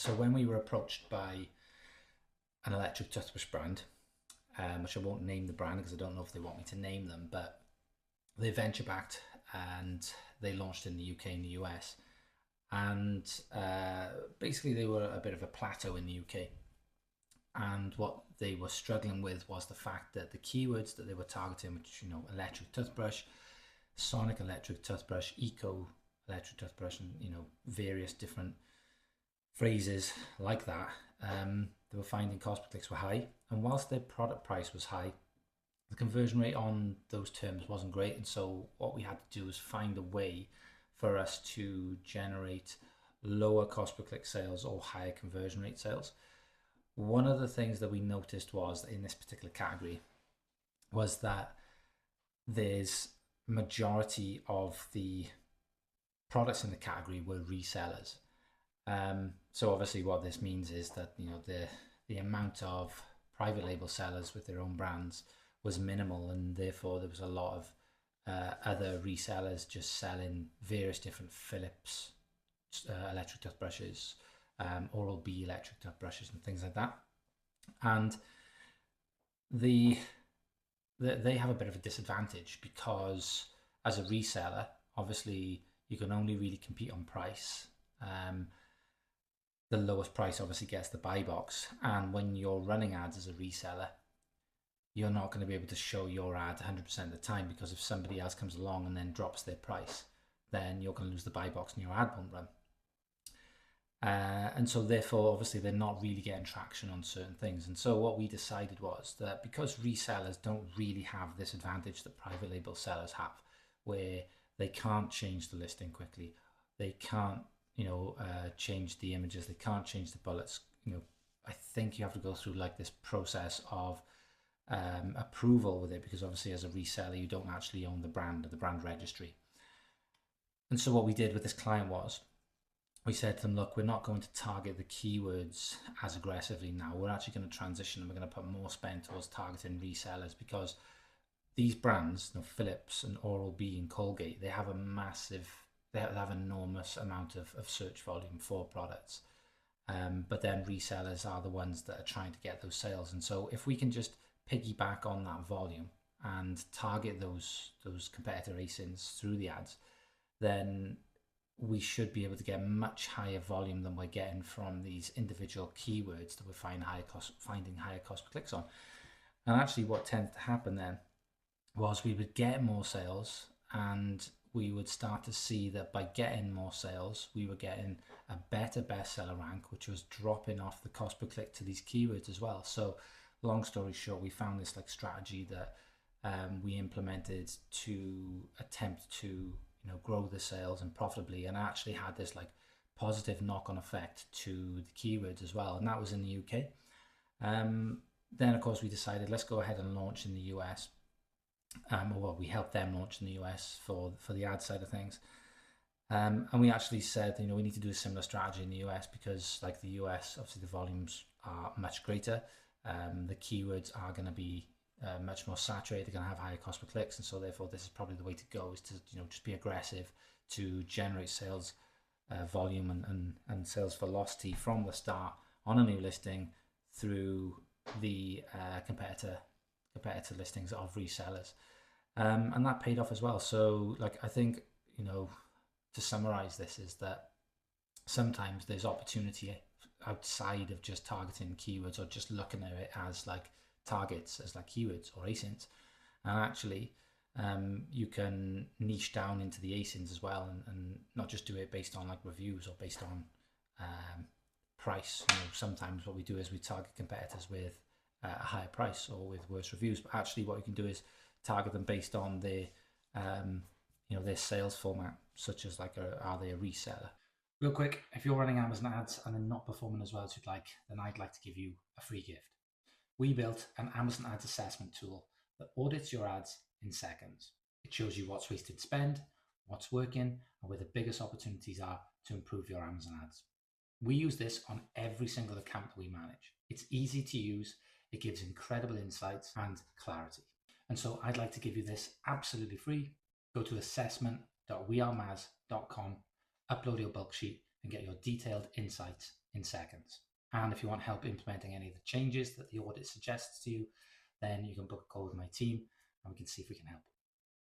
So when we were approached by an electric toothbrush brand, which I won't name the brand because I don't know if they want me to name them, but they venture backed and they launched in the UK and the US. And basically, they were a bit of a plateau in the UK. And what they were struggling with was the fact that the keywords that they were targeting, which, electric toothbrush, sonic electric toothbrush, eco electric toothbrush, and, various different phrases like that, they were finding cost per clicks were high. And whilst their product price was high, the conversion rate on those terms wasn't great. And so what we had to do was find a way for us to generate lower cost per click sales or higher conversion rate sales. One of the things that we noticed was in this particular category was that there's majority of the products in the category were resellers. So obviously what this means is that the amount of private label sellers with their own brands was minimal, and therefore there was a lot of other resellers just selling various different Philips electric toothbrushes, Oral-B electric toothbrushes and things like that. And they have a bit of a disadvantage because as a reseller, obviously you can only really compete on price. The lowest price obviously gets the buy box, and when you're running ads as a reseller, you're not going to be able to show your ad 100% of the time, because if somebody else comes along and then drops their price, then you're going to lose the buy box and your ad won't run. And so therefore, obviously, they're not really getting traction on certain things. And so what we decided was that because resellers don't really have this advantage that private label sellers have, where they can't change the listing quickly, they can't change the images, they can't change the bullets. I think you have to go through like this process of approval with it, because obviously as a reseller you don't actually own the brand or the brand registry. And so what we did with this client was we said to them, look, we're not going to target the keywords as aggressively now. We're actually going to transition and we're going to put more spend towards targeting resellers, because these brands, Philips and Oral-B and Colgate, they have enormous amount of search volume for products. But then resellers are the ones that are trying to get those sales. And so if we can just piggyback on that volume and target those competitor ASINs through the ads, then we should be able to get much higher volume than we're getting from these individual keywords that we're finding higher cost per clicks on. And actually what tended to happen then was we would get more sales, and we would start to see that by getting more sales, we were getting a better bestseller rank, which was dropping off the cost per click to these keywords as well. So long story short, we found this strategy that we implemented to attempt to grow the sales and profitably, and actually had this positive knock-on effect to the keywords as well. And that was in the UK. Then of course we decided, let's go ahead and launch in the US. We helped them launch in the US for the ad side of things. And we actually said, we need to do a similar strategy in the US, because the US, obviously the volumes are much greater. The keywords are going to be much more saturated. They're going to have higher cost per clicks, and so therefore this is probably the way to go, is to just be aggressive to generate sales volume and sales velocity from the start on a new listing through the competitor listings of resellers, and that paid off as well. So I think to summarize this is that sometimes there's opportunity outside of just targeting keywords or just looking at it as targets as keywords or ASINs, and actually you can niche down into the ASINs as well, and not just do it based on reviews or based on price. Sometimes what we do is we target competitors with a higher price or with worse reviews, but actually what you can do is target them based on their their sales format, such as are they a reseller. Real quick, if you're running Amazon ads and they're not performing as well as you'd like, then I'd like to give you a free gift. We built an Amazon ads assessment tool that audits your ads in seconds. It shows you what's wasted spend, what's working, and where the biggest opportunities are to improve your Amazon ads. We use this on every single account that we manage. It's easy to use, it gives incredible insights and clarity. And so I'd like to give you this absolutely free. Go to assessment.wearemaz.com, upload your bulk sheet, and get your detailed insights in seconds. And if you want help implementing any of the changes that the audit suggests to you, then you can book a call with my team and we can see if we can help.